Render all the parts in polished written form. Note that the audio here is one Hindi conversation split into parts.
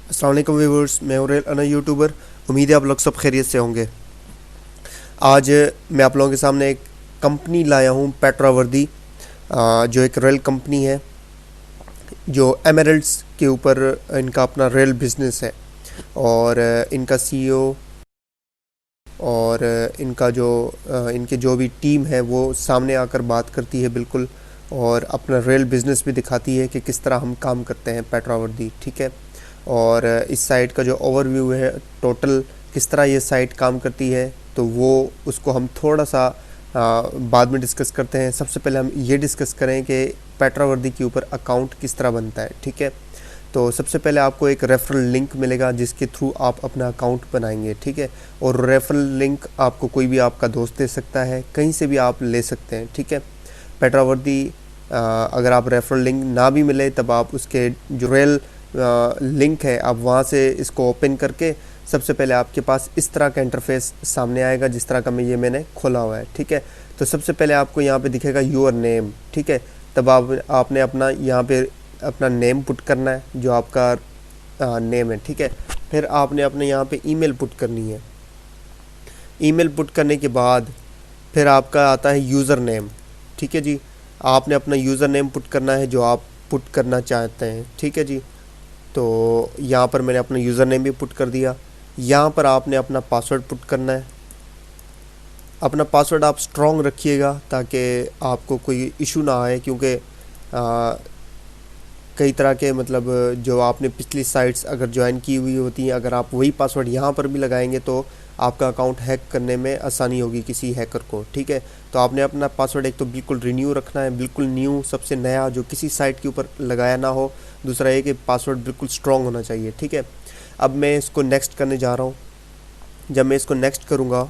अस्सलाम वालेकुम व्यूवर्स, मैं हूं अना यूट्यूबर। उम्मीद है आप लोग सब खैरियत से होंगे। आज मैं आप लोगों के सामने एक कंपनी लाया हूं, पेट्रावर्दी, जो एक रेल कंपनी है जो एमरल्ड्स के ऊपर इनका अपना रेल बिजनेस है। और इनका सीईओ और इनके जो भी टीम है वो सामने आकर बात करती है बिल्कुल, और अपना रेल बिज़नेस भी दिखाती है कि किस तरह हम काम करते हैं पेट्रावर्दी। ठीक है। और इस साइट का जो ओवरव्यू है, टोटल किस तरह ये साइट काम करती है, तो वो उसको हम थोड़ा सा बाद में डिस्कस करते हैं। सबसे पहले हम ये डिस्कस करें कि पेट्रावर्दी के ऊपर अकाउंट किस तरह बनता है। ठीक है। तो सबसे पहले आपको एक रेफरल लिंक मिलेगा जिसके थ्रू आप अपना अकाउंट बनाएंगे। ठीक है। और रेफरल लिंक आपको कोई भी आपका दोस्त दे सकता है, कहीं से भी आप ले सकते हैं। ठीक है। पेट्रावर्दी, अगर आप रेफरल लिंक ना भी मिले तब आप उसके जो रेल लिंक है आप वहाँ से इसको ओपन करके सबसे पहले आपके पास इस तरह का इंटरफेस सामने आएगा जिस तरह का मैंने खोला हुआ है। ठीक है। तो सबसे पहले आपको यहाँ पे दिखेगा योर नेम। ठीक है। तब आपने अपना यहाँ पे अपना नेम पुट करना है जो आपका नेम है। ठीक है। फिर आपने अपने यहाँ पे ईमेल पुट करनी है। ईमेल पुट करने के बाद फिर आपका आता है यूज़र नेम। ठीक है जी। आपने अपना यूज़र नेम पुट करना है जो आप पुट करना चाहते हैं। ठीक है जी। तो यहाँ पर मैंने अपना यूज़र नेम भी पुट कर दिया। यहाँ पर आपने अपना पासवर्ड पुट करना है। अपना पासवर्ड आप स्ट्रॉन्ग रखिएगा ताकि आपको कोई इशू ना आए, क्योंकि कई तरह के जो आपने पिछली साइट्स अगर ज्वाइन की हुई होती हैं, अगर आप वही पासवर्ड यहाँ पर भी लगाएंगे तो आपका अकाउंट हैक करने में आसानी होगी किसी हैकर को। ठीक है। तो आपने अपना पासवर्ड एक तो बिल्कुल रिन्यू रखना है, बिल्कुल न्यू, सबसे नया, जो किसी साइट के ऊपर लगाया ना हो। दूसरा ये कि पासवर्ड बिल्कुल स्ट्रॉन्ग होना चाहिए। ठीक है। अब मैं इसको नेक्स्ट करने जा रहा हूँ। जब मैं इसको नेक्स्ट करूँगा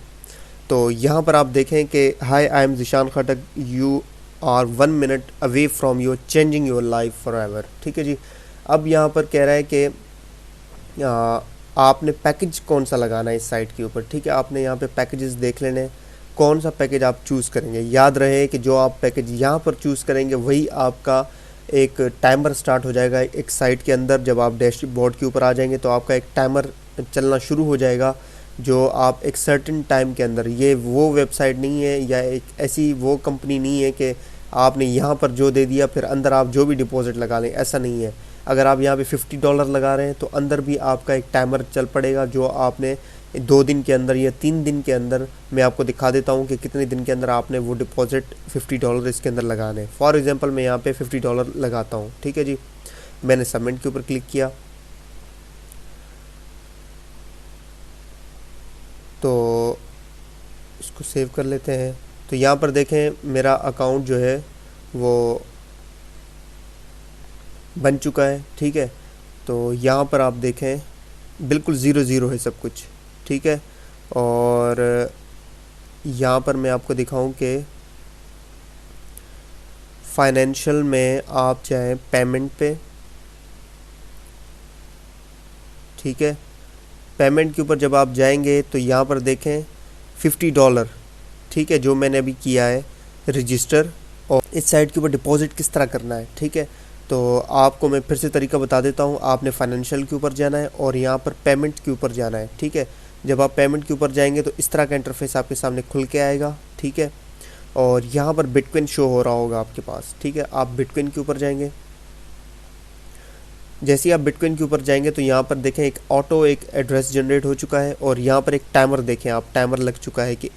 तो यहाँ पर आप देखें कि hi, I am Zeeshan Khattak, you are 1 minute away from your changing your life forever. ठीक है जी। अब यहाँ पर कह रहा है कि आपने पैकेज कौन सा लगाना है इस साइट के ऊपर। ठीक है। आपने यहाँ पे पैकेजेस देख लेने हैं, कौन सा पैकेज आप चूज़ करेंगे। याद रहे कि जो आप पैकेज यहाँ पर चूज़ करेंगे वही आपका एक टाइमर स्टार्ट हो जाएगा एक साइट के अंदर। जब आप डैशबोर्ड के ऊपर आ जाएंगे तो आपका एक टाइमर चलना शुरू हो जाएगा, जो आप एक सर्टेन टाइम के अंदर, ये वो वेबसाइट नहीं है या एक ऐसी वो कंपनी नहीं है कि आपने यहाँ पर जो दे दिया फिर अंदर आप जो भी डिपॉजिट लगा लें, ऐसा नहीं है। अगर आप यहाँ पे $50 लगा रहे हैं तो अंदर भी आपका एक टाइमर चल पड़ेगा जो आपने 2 दिन के अंदर या 3 दिन के अंदर, मैं आपको दिखा देता हूँ कि कितने दिन के अंदर आपने वो डिपॉजिट $50 इसके अंदर लगाने हैं। फॉर एग्जांपल मैं यहाँ पे $50 लगाता हूँ। ठीक है जी। मैंने सबमिट के ऊपर क्लिक किया तो इसको सेव कर लेते हैं। तो यहाँ पर देखें मेरा अकाउंट जो है वो बन चुका है। ठीक है। तो यहाँ पर आप देखें बिल्कुल ज़ीरो ज़ीरो है सब कुछ। ठीक है। और यहाँ पर मैं आपको दिखाऊं कि फाइनेंशियल में आप चाहें पेमेंट पे। ठीक है। पेमेंट के ऊपर जब आप जाएंगे तो यहाँ पर देखें $50। ठीक है। जो मैंने अभी किया है रजिस्टर, और इस साइट के ऊपर डिपॉजिट किस तरह करना है। ठीक है। तो आपको मैं फिर से तरीका बता देता हूँ। आपने फाइनेंशियल के ऊपर जाना है और यहाँ पर पेमेंट के ऊपर जाना है। ठीक है। जब आप पेमेंट के ऊपर जाएंगे तो इस तरह का इंटरफेस आपके सामने खुल के आएगा। ठीक है। और यहाँ पर बिटकॉइन शो हो रहा होगा आपके पास। ठीक है। आप बिटकॉइन के ऊपर जाएंगे। जैसे ही आप बिटकॉइन के ऊपर जाएंगे तो यहाँ पर देखें एक एड्रेस जनरेट हो चुका है, और यहाँ पर एक टाइमर देखें आप, टाइमर लग चुका है कि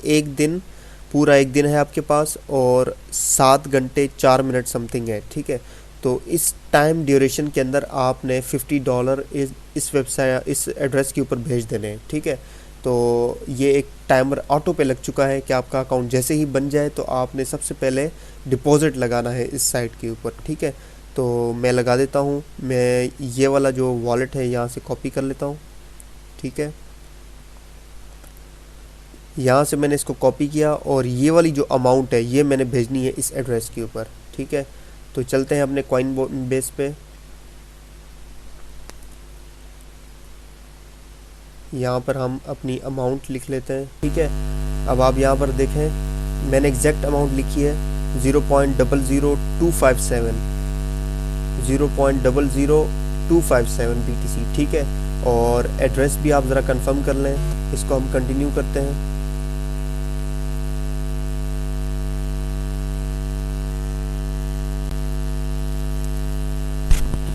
पूरा एक दिन है आपके पास और 7 घंटे 4 मिनट समथिंग है। ठीक है। तो इस टाइम ड्यूरेशन के अंदर आपने $50 इस वेबसाइट, इस एड्रेस के ऊपर भेज देने हैं। ठीक है। तो ये एक टाइमर ऑटो पे लग चुका है कि आपका अकाउंट जैसे ही बन जाए तो आपने सबसे पहले डिपॉजिट लगाना है इस साइट के ऊपर। ठीक है। तो मैं लगा देता हूँ। मैं ये वाला जो वॉलेट है यहाँ से कॉपी कर लेता हूँ। ठीक है। यहाँ से मैंने इसको कॉपी किया और ये वाली जो अमाउंट है ये मैंने भेजनी है इस एड्रेस के ऊपर। ठीक है। तो चलते हैं अपने कॉइन बेस पे। यहाँ पर हम अपनी अमाउंट लिख लेते हैं। ठीक है। अब आप यहाँ पर देखें मैंने एग्जैक्ट अमाउंट लिखी है 0.00257 BTC। ठीक है। और एड्रेस भी आप ज़रा कंफर्म कर लें। इसको हम कंटिन्यू करते हैं।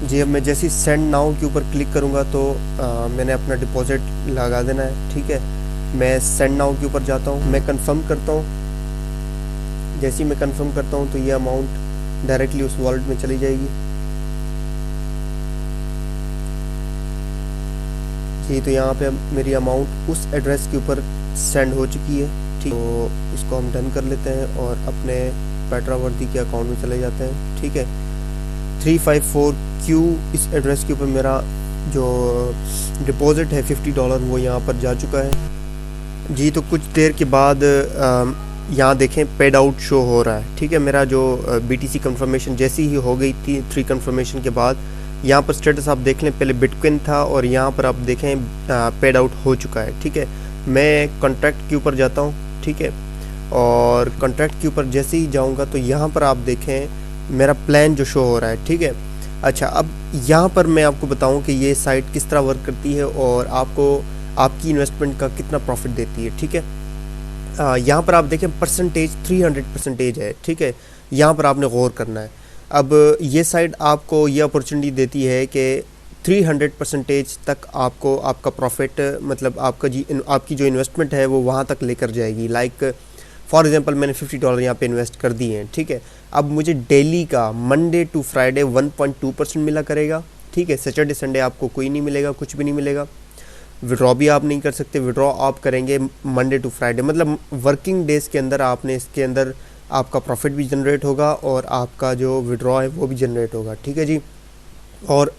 जी, अब मैं जैसे ही सेंड नाउ के ऊपर क्लिक करूँगा तो मैंने अपना डिपॉज़िट लगा देना है। ठीक है, मैं सेंड नाउ के ऊपर जाता हूँ, मैं कंफर्म करता हूँ। जैसे ही मैं कंफर्म करता हूँ तो ये अमाउंट डायरेक्टली उस वॉलेट में चली जाएगी। जी, तो यहाँ पे मेरी अमाउंट उस एड्रेस के ऊपर सेंड हो चुकी है। ठीक, तो इसको हम डन कर लेते हैं और अपने पेट्रा वर्दी के अकाउंट में चले जाते हैं। ठीक है, 354Q इस एड्रेस के ऊपर मेरा जो डिपॉज़िट है $50 वो यहाँ पर जा चुका है। जी, तो कुछ देर के बाद यहाँ देखें पेड आउट शो हो रहा है। ठीक है, मेरा जो BTC कंफर्मेशन जैसी ही हो गई थी 3 कंफर्मेशन के बाद, यहाँ पर स्टेटस आप देख लें, पहले बिटकॉइन था और यहाँ पर आप देखें पेड आउट हो चुका है। ठीक है, मैं कॉन्ट्रैक्ट के ऊपर जाता हूँ। ठीक है, और कॉन्ट्रैक्ट के ऊपर जैसे ही जाऊँगा तो यहाँ पर आप देखें मेरा प्लान जो शो हो रहा है। ठीक है, अच्छा, अब यहाँ पर मैं आपको बताऊँ कि ये साइट किस तरह वर्क करती है और आपको आपकी इन्वेस्टमेंट का कितना प्रॉफिट देती है। ठीक है, यहाँ पर आप देखें परसेंटेज 300% है। ठीक है, यहाँ पर आपने गौर करना है। अब ये साइट आपको ये अपॉर्चुनिटी देती है कि 300% तक आपको आपका प्रॉफिट, मतलब आपकी जो इन्वेस्टमेंट है वो वहाँ तक लेकर जाएगी। लाइक फॉर एग्जांपल मैंने $50 यहाँ पे इन्वेस्ट कर दिए हैं। ठीक है, अब मुझे डेली का मंडे टू फ्राइडे 1.2% मिला करेगा। ठीक है, सैटरडे संडे आपको कोई नहीं मिलेगा, कुछ भी नहीं मिलेगा। विड्रॉ भी आप नहीं कर सकते, विड्रॉ आप करेंगे मंडे टू फ्राइडे, मतलब वर्किंग डेज़ के अंदर आपने इसके अंदर आपका प्रॉफिट भी जनरेट होगा और आपका जो विड्रॉ है वो भी जनरेट होगा। ठीक है जी, और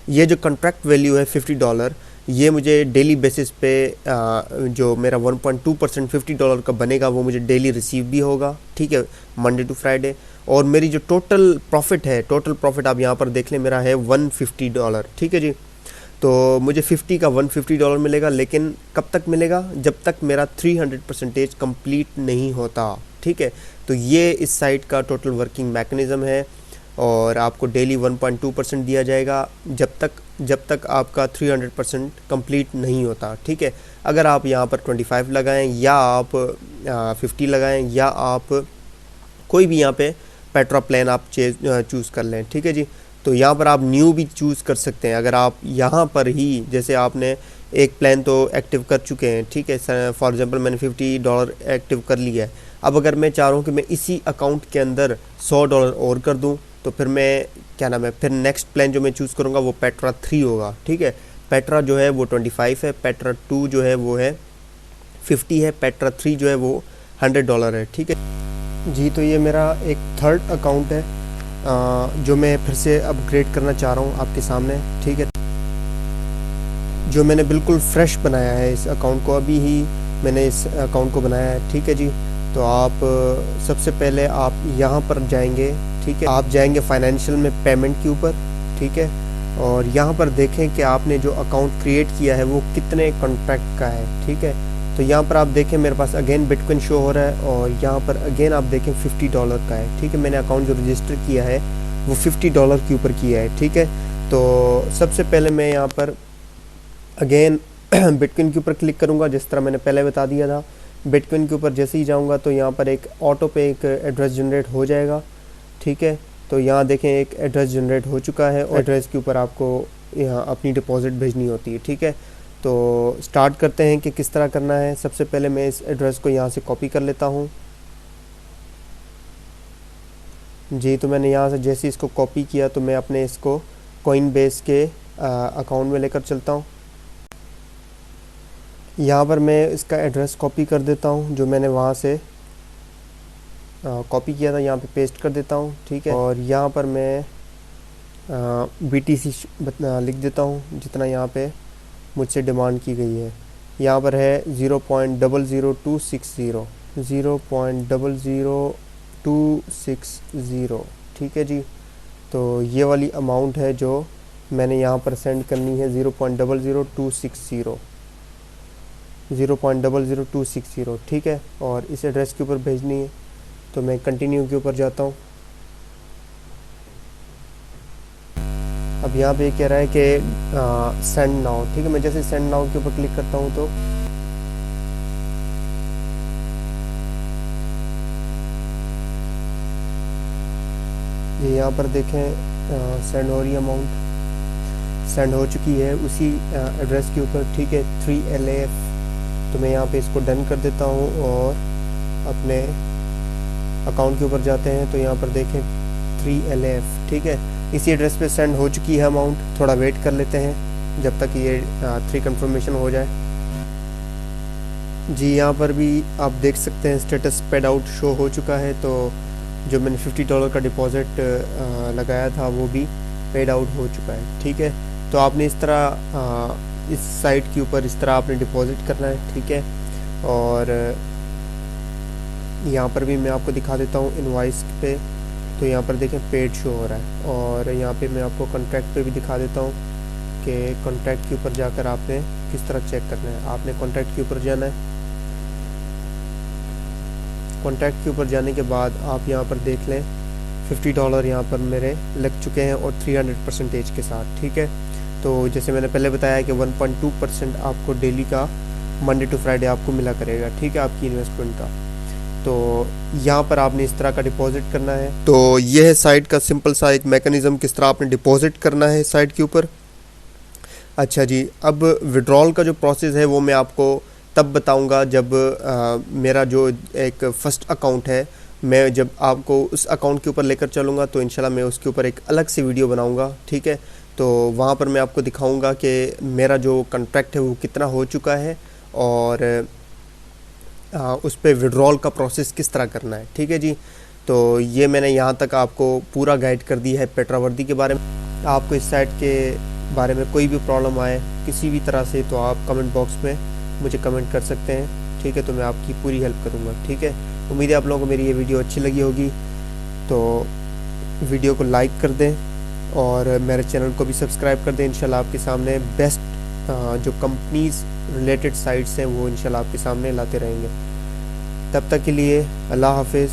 ये जो कॉन्ट्रैक्ट वैल्यू है $50, ये मुझे डेली बेसिस पे जो मेरा 1.2% $50 का बनेगा वो मुझे डेली रिसीव भी होगा। ठीक है, मंडे टू फ्राइडे। और मेरी जो टोटल प्रॉफिट आप यहाँ पर देख लें, मेरा है $150। ठीक है जी, तो मुझे 50 का $150 मिलेगा, लेकिन कब तक मिलेगा? जब तक मेरा 300% कंप्लीट नहीं होता। ठीक है, तो ये इस साइट का टोटल वर्किंग मैकेनिज़्म है और आपको डेली 1.2% दिया जाएगा जब तक आपका 300% कंप्लीट नहीं होता। ठीक है, अगर आप यहाँ पर 25 लगाएं या आप 50 लगाएं या आप कोई भी यहाँ पे पेट्रा प्लान आप चूज़ कर लें। ठीक है जी, तो यहाँ पर आप न्यू भी चूज़ कर सकते हैं। अगर आप यहाँ पर ही जैसे आपने एक प्लान तो एक्टिव कर चुके हैं। ठीक है, फॉर एग्जांपल मैंने $50 एक्टिव कर लिया है। अब अगर मैं चाह रहा हूँ कि मैं इसी अकाउंट के अंदर $100 और कर दूँ, तो फिर मैं फिर नेक्स्ट प्लान जो मैं चूज़ करूँगा वो पेट्रा 3 होगा। ठीक है, पेट्रा जो है वो 25 है, पेट्रा 2 जो है वो है 50 है, पेट्रा 3 जो है वो $100 है। ठीक है जी, तो ये मेरा एक थर्ड अकाउंट है जो मैं फिर से अपग्रेड करना चाह रहा हूँ आपके सामने। ठीक है, जो मैंने बिल्कुल फ्रेश बनाया है इस अकाउंट को, अभी ही मैंने इस अकाउंट को बनाया है। ठीक है जी, तो आप सबसे पहले आप यहाँ पर जाएंगे। ठीक है, आप जाएंगे फाइनेंशियल में पेमेंट के ऊपर। ठीक है, और यहाँ पर देखें कि आपने जो अकाउंट क्रिएट किया है वो कितने कॉन्ट्रैक्ट का है। ठीक है, तो यहाँ पर आप देखें मेरे पास अगेन बिटकॉइन शो हो रहा है और यहाँ पर अगेन आप देखें $50 का है। ठीक है, मैंने अकाउंट जो रजिस्टर किया है वो $50 के ऊपर किया है। ठीक है, तो सबसे पहले मैं यहाँ पर अगेन बिटकॉइन के ऊपर क्लिक करूँगा, जिस तरह मैंने पहले बता दिया था। बिटकॉइन के ऊपर जैसे ही जाऊँगा तो यहाँ पर एक ऑटो पे एक एड्रेस जनरेट हो जाएगा। ठीक है, तो यहाँ देखें एक एड्रेस जनरेट हो चुका है और एड्रेस के ऊपर आपको यहाँ अपनी डिपॉजिट भेजनी होती है। ठीक है, तो स्टार्ट करते हैं कि किस तरह करना है। सबसे पहले मैं इस एड्रेस को यहाँ से कॉपी कर लेता हूँ। जी, तो मैंने यहाँ से जैसे इसको कॉपी किया तो मैं अपने इसको कॉइनबेस के अकाउंट में लेकर चलता हूँ। यहाँ पर मैं इसका एड्रेस कॉपी कर देता हूँ जो मैंने वहाँ से कॉपी किया था, यहाँ पे पेस्ट कर देता हूँ। ठीक है, और यहाँ पर मैं BTC लिख देता हूँ जितना यहाँ पे मुझसे डिमांड की गई है। यहाँ पर है 0.00260 0.00260। ठीक है जी, तो ये वाली अमाउंट है जो मैंने यहाँ पर सेंड करनी है, 0.00260। ठीक है, और इस एड्रेस के ऊपर भेजनी है। तो मैं कंटिन्यू के ऊपर जाता हूँ। अब यहाँ पे कह रहा है कि सेंड नाउ, ठीक है। मैं जैसे सेंड नाउ के ऊपर क्लिक करता हूँ तो ये यहाँ पर देखें सेंड हो रही अमाउंट, सेंड हो चुकी है उसी एड्रेस के ऊपर, ठीक है, 3LAF। तो मैं यहाँ पे इसको डन कर देता हूँ और अपने अकाउंट के ऊपर जाते हैं तो यहाँ पर देखें 3LAF, ठीक है, इसी एड्रेस पे सेंड हो चुकी है अमाउंट। थोड़ा वेट कर लेते हैं जब तक ये 3 कंफर्मेशन हो जाए। जी यहाँ पर भी आप देख सकते हैं स्टेटस पेड आउट शो हो चुका है। तो जो मैंने $50 का डिपॉज़िट लगाया था वो भी पेड आउट हो चुका है, ठीक है। तो आपने इस तरह इस साइट के ऊपर इस तरह आपने डिपॉज़िट करना है, ठीक है। और यहाँ पर भी मैं आपको दिखा देता हूँ इनवॉइस पे। तो यहाँ पर देखें पेड शो हो रहा है। और यहाँ पे मैं आपको कॉन्ट्रैक्ट पे भी दिखा देता हूँ कि कॉन्ट्रैक्ट के ऊपर जाकर आपने किस तरह चेक करना है। आपने कॉन्ट्रैक्ट के ऊपर जाना है। कॉन्ट्रैक्ट के ऊपर जाने के बाद आप यहाँ पर देख लें $50 यहाँ पर मेरे लग चुके हैं और 300% के साथ, ठीक है। तो जैसे मैंने पहले बताया कि 1.2% आपको डेली का मंडे टू फ्राइडे आपको मिला करेगा, ठीक है, आपकी इन्वेस्टमेंट का। तो यहाँ पर आपने इस तरह का डिपॉजिट करना है। तो यह है साइट का सिंपल सा एक मैकेनिज़्म, किस तरह आपने डिपॉजिट करना है साइट के ऊपर। अच्छा जी, अब विड्रॉल का जो प्रोसेस है वो मैं आपको तब बताऊंगा जब मेरा जो एक फ़र्स्ट अकाउंट है, मैं जब आपको उस अकाउंट के ऊपर लेकर चलूँगा तो इंशाल्लाह मैं उसके ऊपर एक अलग से वीडियो बनाऊंगा, ठीक है। तो वहाँ पर मैं आपको दिखाऊंगा कि मेरा जो कॉन्ट्रैक्ट है वो कितना हो चुका है और उस पर विड्रॉल का प्रोसेस किस तरह करना है, ठीक है जी। तो ये मैंने यहाँ तक आपको पूरा गाइड कर दिया है पेट्रा वर्दी के बारे में। आपको इस साइट के बारे में कोई भी प्रॉब्लम आए किसी भी तरह से तो आप कमेंट बॉक्स में मुझे कमेंट कर सकते हैं, ठीक है। तो मैं आपकी पूरी हेल्प करूँगा, ठीक है। उम्मीद है आप लोगों को मेरी ये वीडियो अच्छी लगी होगी। तो वीडियो को लाइक कर दें और मेरे चैनल को भी सब्सक्राइब कर दें। इंशाल्लाह आपके सामने बेस्ट जो कंपनीज़ रिलेटेड साइट्स हैं वो इंशाल्लाह आपके सामने लाते रहेंगे। तब तक के लिए अल्लाह हाफिज़।